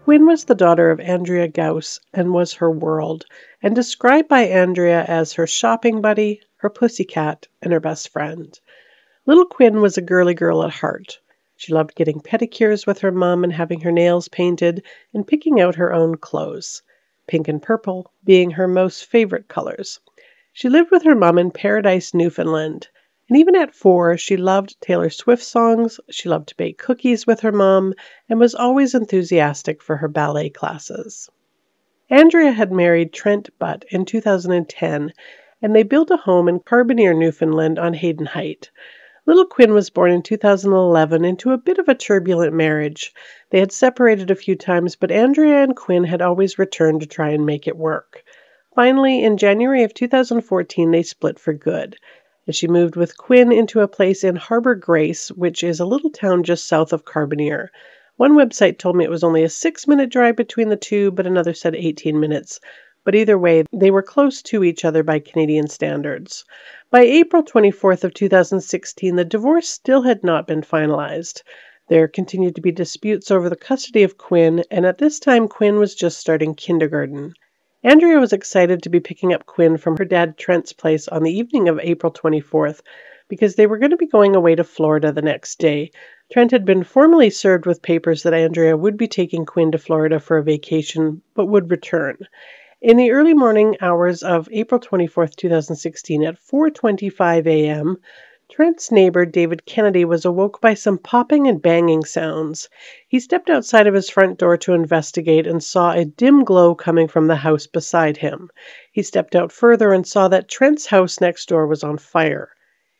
Quinn was the daughter of Andrea Gauss and was her world, and described by Andrea as her shopping buddy, her pussycat, and her best friend. Little Quinn was a girly girl at heart. She loved getting pedicures with her mom and having her nails painted and picking out her own clothes, pink and purple being her most favorite colors. She lived with her mom in Paradise, Newfoundland. And even at 4, she loved Taylor Swift songs, she loved to bake cookies with her mom, and was always enthusiastic for her ballet classes. Andrea had married Trent Butt in 2010, and they built a home in Carbonear, Newfoundland on Hayden Height. Little Quinn was born in 2011 into a bit of a turbulent marriage. They had separated a few times, but Andrea and Quinn had always returned to try and make it work. Finally, in January of 2014, they split for good, and she moved with Quinn into a place in Harbor Grace, which is a little town just south of Carbonear. One website told me it was only a 6-minute drive between the two, but another said 18 minutes. But either way, they were close to each other by Canadian standards. By April 24th of 2016, the divorce still had not been finalized. There continued to be disputes over the custody of Quinn, and at this time Quinn was just starting kindergarten. Andrea was excited to be picking up Quinn from her dad Trent's place on the evening of April 24th because they were going to be going away to Florida the next day. Trent had been formally served with papers that Andrea would be taking Quinn to Florida for a vacation, but would return. In the early morning hours of April 24th, 2016, at 4:25 a.m., Trent's neighbor, David Kennedy, was awoke by some popping and banging sounds. He stepped outside of his front door to investigate and saw a dim glow coming from the house beside him. He stepped out further and saw that Trent's house next door was on fire.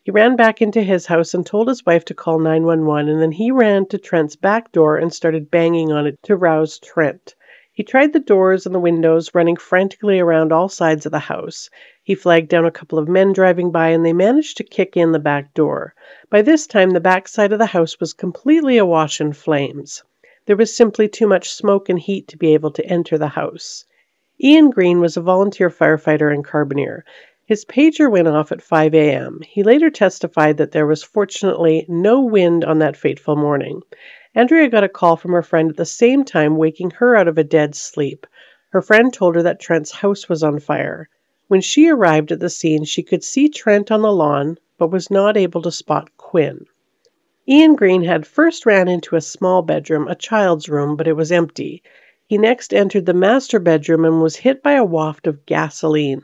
He ran back into his house and told his wife to call 911, and then he ran to Trent's back door and started banging on it to rouse Trent. He tried the doors and the windows, running frantically around all sides of the house. He flagged down a couple of men driving by, and they managed to kick in the back door. By this time, the back side of the house was completely awash in flames. There was simply too much smoke and heat to be able to enter the house. Ian Green was a volunteer firefighter in Carbonear. His pager went off at 5 a.m. He later testified that there was fortunately no wind on that fateful morning. Andrea got a call from her friend at the same time, waking her out of a dead sleep. Her friend told her that Trent's house was on fire. When she arrived at the scene, she could see Trent on the lawn, but was not able to spot Quinn. Ian Green had first ran into a small bedroom, a child's room, but it was empty. He next entered the master bedroom and was hit by a waft of gasoline.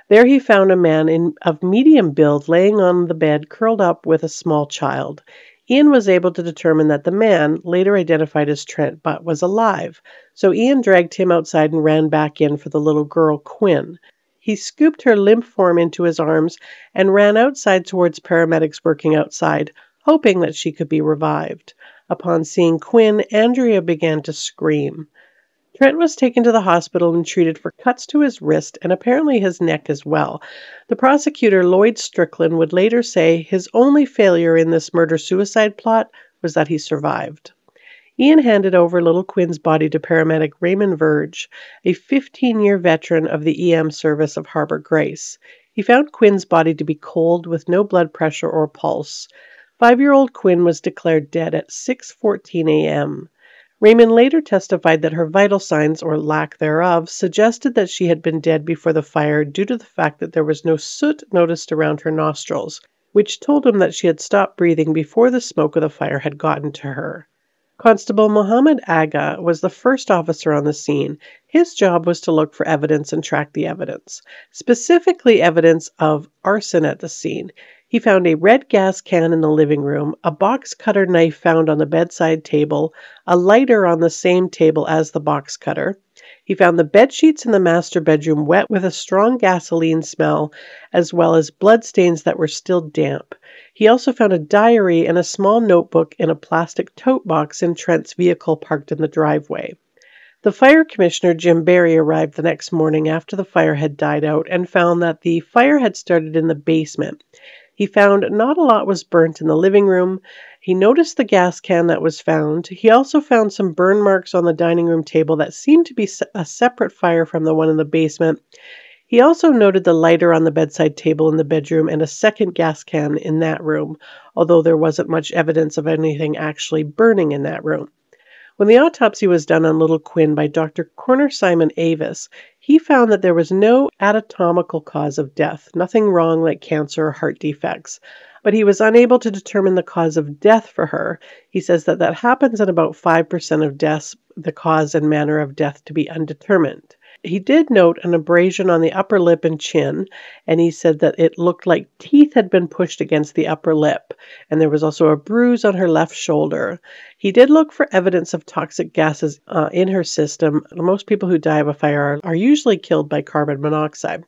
There he found a man of medium build laying on the bed, curled up with a small child. Ian was able to determine that the man, later identified as Trent Butt, was alive, so Ian dragged him outside and ran back in for the little girl, Quinn. He scooped her limp form into his arms and ran outside towards paramedics working outside, hoping that she could be revived. Upon seeing Quinn, Andrea began to scream. Trent was taken to the hospital and treated for cuts to his wrist and apparently his neck as well. The prosecutor, Lloyd Strickland, would later say his only failure in this murder-suicide plot was that he survived. Ian handed over little Quinn's body to paramedic Raymond Verge, a 15-year veteran of the EM service of Harbor Grace. He found Quinn's body to be cold with no blood pressure or pulse. 5-year-old Quinn was declared dead at 6:14 a.m. Raymond later testified that her vital signs, or lack thereof, suggested that she had been dead before the fire due to the fact that there was no soot noticed around her nostrils, which told him that she had stopped breathing before the smoke of the fire had gotten to her. Constable Mohammed Aga was the first officer on the scene. His job was to look for evidence and track the evidence, specifically evidence of arson at the scene. He found a red gas can in the living room, a box cutter knife found on the bedside table, a lighter on the same table as the box cutter. He found the bed sheets in the master bedroom wet with a strong gasoline smell, as well as bloodstains that were still damp. He also found a diary and a small notebook in a plastic tote box in Trent's vehicle parked in the driveway. The fire commissioner, Jim Barry, arrived the next morning after the fire had died out and found that the fire had started in the basement. He found not a lot was burnt in the living room. He noticed the gas can that was found. He also found some burn marks on the dining room table that seemed to be a separate fire from the one in the basement. He also noted the lighter on the bedside table in the bedroom and a second gas can in that room, although there wasn't much evidence of anything actually burning in that room. When the autopsy was done on little Quinn by Dr. Corner Simon Avis, he found that there was no anatomical cause of death, nothing wrong like cancer or heart defects. But he was unable to determine the cause of death for her. He says that happens in about 5% of deaths, the cause and manner of death to be undetermined. He did note an abrasion on the upper lip and chin, and he said that it looked like teeth had been pushed against the upper lip, and there was also a bruise on her left shoulder. He did look for evidence of toxic gases in her system. Most people who die of a fire are usually killed by carbon monoxide,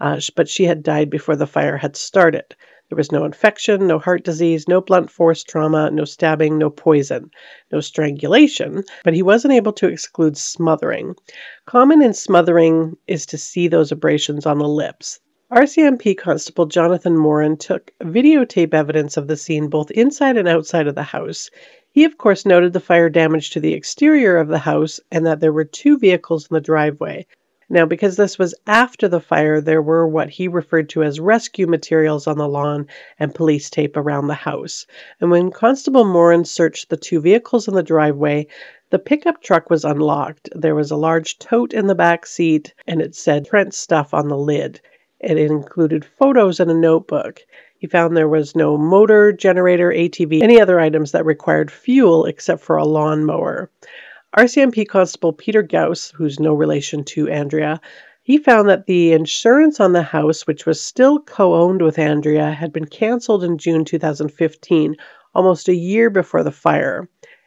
but she had died before the fire had started. There was no infection, no heart disease, no blunt force trauma, no stabbing, no poison, no strangulation, but he wasn't able to exclude smothering. Common in smothering is to see those abrasions on the lips. RCMP Constable Jonathan Moran took videotape evidence of the scene both inside and outside of the house. He, of course, noted the fire damage to the exterior of the house and that there were 2 vehicles in the driveway. Now, because this was after the fire, there were what he referred to as rescue materials on the lawn and police tape around the house. And when Constable Moran searched the 2 vehicles in the driveway, the pickup truck was unlocked. There was a large tote in the back seat, and it said Trent stuff on the lid. It included photos and a notebook. He found there was no motor, generator, ATV, any other items that required fuel except for a lawnmower. RCMP Constable Peter Gauss, who's no relation to Andrea, he found that the insurance on the house, which was still co-owned with Andrea, had been canceled in June 2015, almost a year before the fire.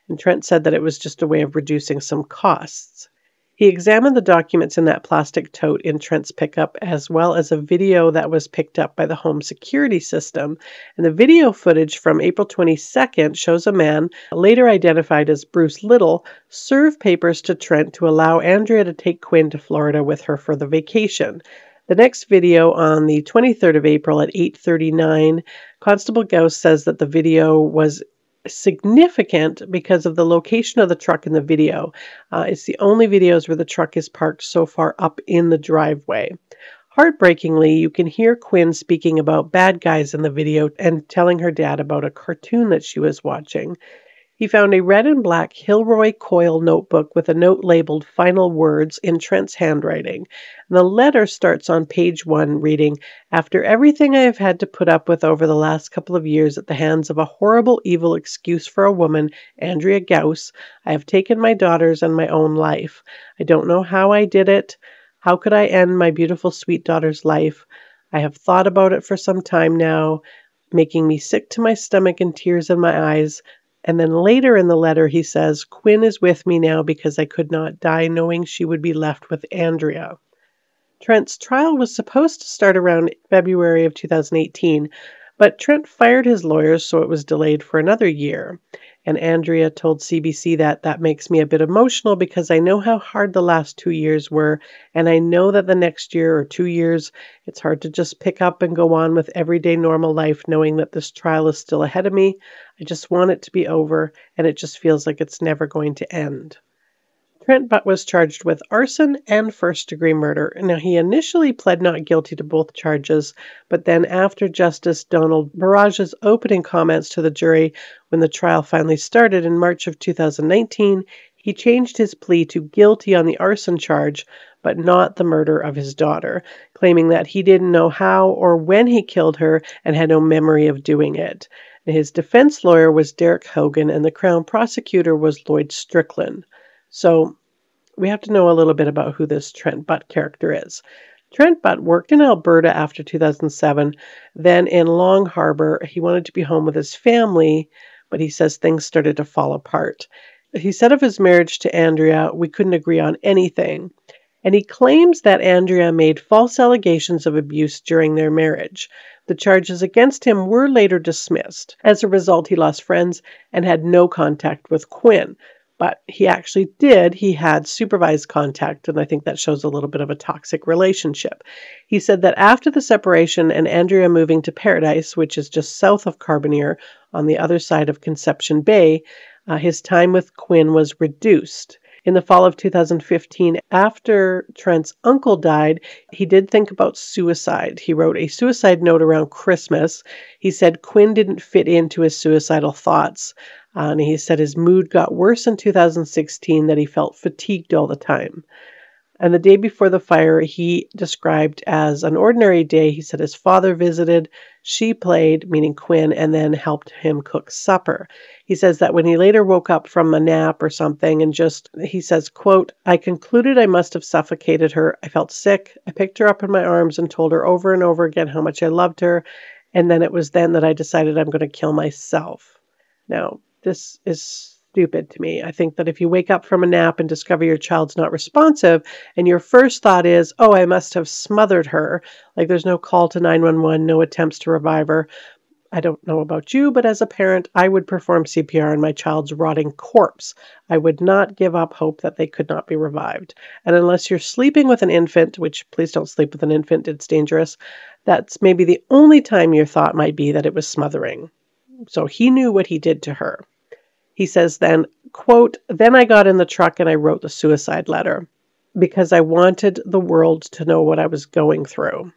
And Trent said that it was just a way of reducing some costs. He examined the documents in that plastic tote in Trent's pickup, as well as a video that was picked up by the home security system. And the video footage from April 22nd shows a man, later identified as Bruce Little, serve papers to Trent to allow Andrea to take Quinn to Florida with her for the vacation. The next video on the 23rd of April at 8:39, Constable Gauss says that the video was significant because of the location of the truck in the video. It's the only videos where the truck is parked so far up in the driveway. Heartbreakingly, you can hear Quinn speaking about bad guys in the video and telling her dad about a cartoon that she was watching. He found a red and black Hilroy coil notebook with a note labeled Final Words in Trent's handwriting. And the letter starts on page 1 reading, "After everything I have had to put up with over the last couple of years at the hands of a horrible, evil excuse for a woman, Andrea Gauss, I have taken my daughter's and my own life. I don't know how I did it. How could I end my beautiful, sweet daughter's life? I have thought about it for some time now, making me sick to my stomach and tears in my eyes." And then later in the letter, he says, "Quinn is with me now because I could not die knowing she would be left with Andrea." Trent's trial was supposed to start around February of 2018, but Trent fired his lawyers, so it was delayed for another year. And Andrea told CBC that makes me a bit emotional because I know how hard the last 2 years were, and I know that the next year or 2 years, it's hard to just pick up and go on with everyday normal life knowing that this trial is still ahead of me. I just want it to be over, and it just feels like it's never going to end. Trent Butt was charged with arson and first-degree murder. Now, he initially pled not guilty to both charges, but then after Justice Donald Barrage's opening comments to the jury when the trial finally started in March of 2019, he changed his plea to guilty on the arson charge, but not the murder of his daughter, claiming that he didn't know how or when he killed her and had no memory of doing it. His defense lawyer was Derek Hogan, and the Crown prosecutor was Lloyd Strickland. So we have to know a little bit about who this Trent Butt character is. Trent Butt worked in Alberta after 2007. Then in Long Harbor, he wanted to be home with his family, but he says things started to fall apart. He said of his marriage to Andrea, "We couldn't agree on anything." And he claims that Andrea made false allegations of abuse during their marriage. The charges against him were later dismissed. As a result, he lost friends and had no contact with Quinn. But he actually did. He had supervised contact, and I think that shows a little bit of a toxic relationship. He said that after the separation and Andrea moving to Paradise, which is just south of Carbonear on the other side of Conception Bay, his time with Quinn was reduced. In the fall of 2015, after Trent's uncle died, he did think about suicide. He wrote a suicide note around Christmas. He said Quinn didn't fit into his suicidal thoughts. And he said his mood got worse in 2016, that he felt fatigued all the time. And the day before the fire, he described as an ordinary day. He said his father visited, she played, meaning Quinn, and then helped him cook supper. He says that when he later woke up from a nap or something and he says, quote, I concluded I must have suffocated her. I felt sick. I picked her up in my arms and told her over and over again how much I loved her. And then it was then that I decided I'm going to kill myself. Now, this is stupid to me. I think that if you wake up from a nap and discover your child's not responsive and your first thought is, oh, I must have smothered her, like there's no call to 911, no attempts to revive her. I don't know about you, but as a parent, I would perform CPR on my child's rotting corpse. I would not give up hope that they could not be revived. And unless you're sleeping with an infant, which please don't sleep with an infant, it's dangerous, that's maybe the only time your thought might be that it was smothering. So he knew what he did to her. He says then, quote, then I got in the truck and I wrote the suicide letter because I wanted the world to know what I was going through.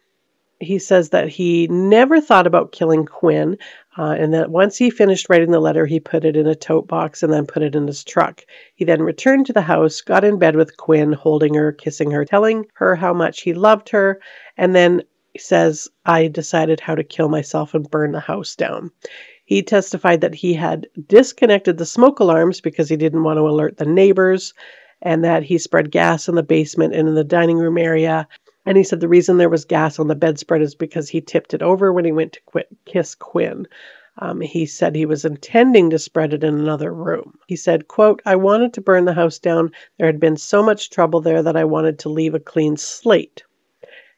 He says that he never thought about killing Quinn, and that once he finished writing the letter, he put it in a tote box and then put it in his truck. He then returned to the house, got in bed with Quinn, holding her, kissing her, telling her how much he loved her, and then says, I decided how to kill myself and burn the house down. He testified that he had disconnected the smoke alarms because he didn't want to alert the neighbors, and that he spread gas in the basement and in the dining room area. And he said the reason there was gas on the bedspread is because he tipped it over when he went to kiss Quinn. He said he was intending to spread it in another room. He said, quote, I wanted to burn the house down. There had been so much trouble there that I wanted to leave a clean slate.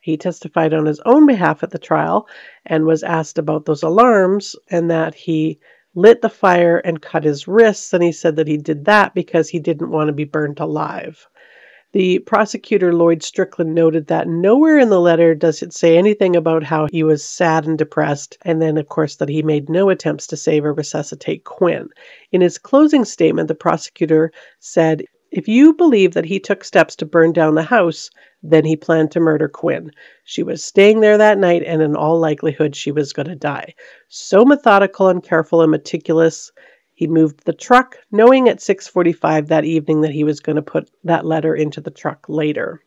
He testified on his own behalf at the trial and was asked about those alarms and that he lit the fire and cut his wrists. And he said that he did that because he didn't want to be burnt alive. The prosecutor, Lloyd Strickland, noted that nowhere in the letter does it say anything about how he was sad and depressed, and then, of course, that he made no attempts to save or resuscitate Quinn. In his closing statement, the prosecutor said, if you believe that he took steps to burn down the house, then he planned to murder Quinn. She was staying there that night, and in all likelihood, she was going to die. So methodical and careful and meticulous. He moved the truck, knowing at 6:45 that evening that he was going to put that letter into the truck later.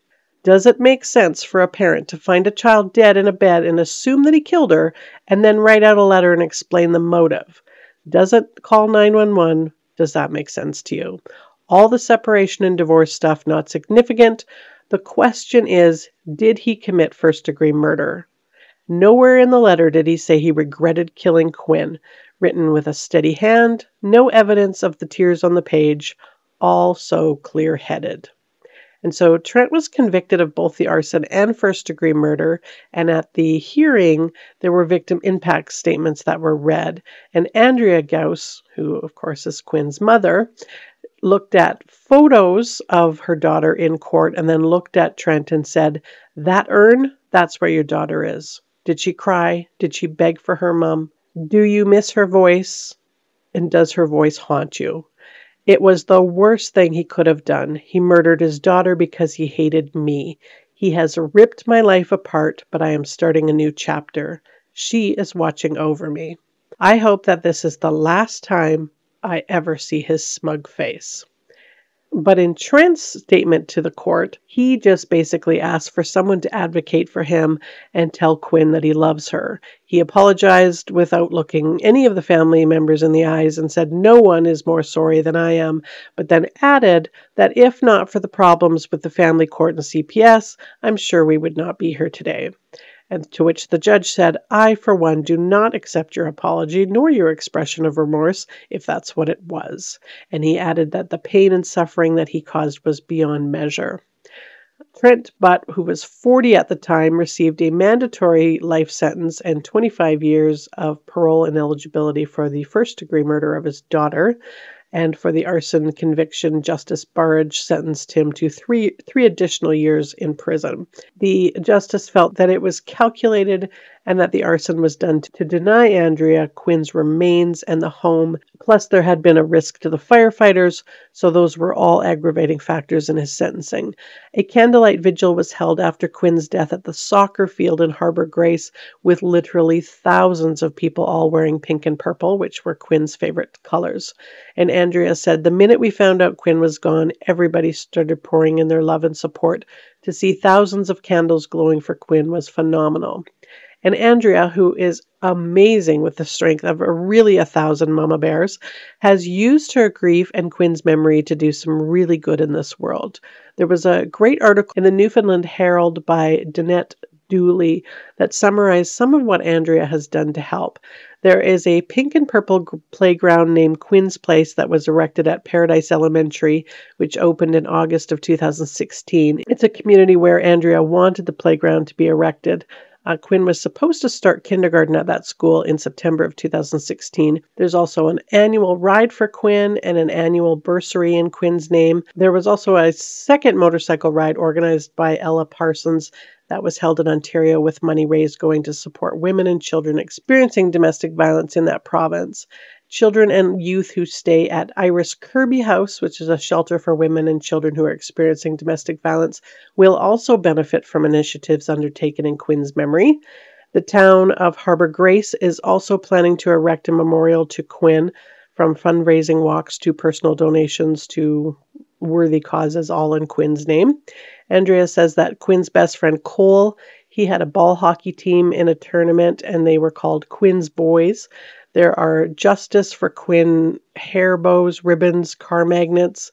Does it make sense for a parent to find a child dead in a bed and assume that he killed her, and then write out a letter and explain the motive? Doesn't call 911. Does that make sense to you? All the separation and divorce stuff, not significant. The question is, did he commit first-degree murder? Nowhere in the letter did he say he regretted killing Quinn. Written with a steady hand, no evidence of the tears on the page, all so clear-headed. And so Trent was convicted of both the arson and first-degree murder, and at the hearing, there were victim impact statements that were read. And Andrea Gauss, who of course is Quinn's mother, looked at photos of her daughter in court and then looked at Trent and said, that urn, that's where your daughter is. Did she cry? Did she beg for her mom? Do you miss her voice? And does her voice haunt you? It was the worst thing he could have done. He murdered his daughter because he hated me. He has ripped my life apart, but I am starting a new chapter. She is watching over me. I hope that this is the last time I ever see his smug face. But in Trent's statement to the court, he just basically asked for someone to advocate for him and tell Quinn that he loves her. He apologized without looking any of the family members in the eyes and said, no one is more sorry than I am, but then added that if not for the problems with the family court and CPS, I'm sure we would not be here today. And to which the judge said, I, for one, do not accept your apology nor your expression of remorse, if that's what it was. And he added that the pain and suffering that he caused was beyond measure. Trent Butt, who was 40 at the time, received a mandatory life sentence and 25 years of parole ineligibility for the first-degree murder of his daughter. And for the arson conviction, Justice Burrage sentenced him to three additional years in prison. The justice felt that it was calculated and that the arson was done to deny Andrea Quinn's remains and the home. Plus, there had been a risk to the firefighters, so those were all aggravating factors in his sentencing. A candlelight vigil was held after Quinn's death at the soccer field in Harbor Grace, with literally thousands of people all wearing pink and purple, which were Quinn's favorite colors. And Andrea said, "The minute we found out Quinn was gone, everybody started pouring in their love and support. To see thousands of candles glowing for Quinn was phenomenal." And Andrea, who is amazing with the strength of really 1,000 mama bears, has used her grief and Quinn's memory to do some really good in this world. There was a great article in the Newfoundland Herald by Danette Dooley that summarized some of what Andrea has done to help. There is a pink and purple playground named Quinn's Place that was erected at Paradise Elementary, which opened in August of 2016. It's a community where Andrea wanted the playground to be erected. Quinn was supposed to start kindergarten at that school in September of 2016. There's also an annual ride for Quinn and an annual bursary in Quinn's name. There was also a second motorcycle ride organized by Ella Parsons that was held in Ontario, with money raised going to support women and children experiencing domestic violence in that province. Children and youth who stay at Iris Kirby House, which is a shelter for women and children who are experiencing domestic violence, will also benefit from initiatives undertaken in Quinn's memory. The town of Harbor Grace is also planning to erect a memorial to Quinn, from fundraising walks to personal donations to worthy causes, all in Quinn's name. Andrea says that Quinn's best friend Cole, he had a ball hockey team in a tournament, and they were called Quinn's Boys. There are Justice for Quinn hair bows, ribbons, car magnets.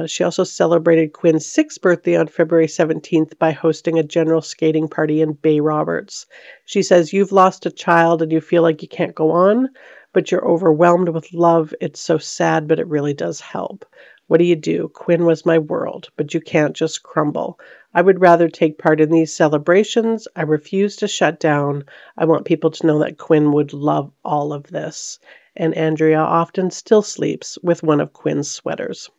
She also celebrated Quinn's 6th birthday on February 17th by hosting a general skating party in Bay Roberts. She says, "You've lost a child and you feel like you can't go on, but you're overwhelmed with love. It's so sad, but it really does help. What do you do? Quinn was my world, but you can't just crumble. I would rather take part in these celebrations. I refuse to shut down. I want people to know that Quinn would love all of this." And Andrea often still sleeps with one of Quinn's sweaters.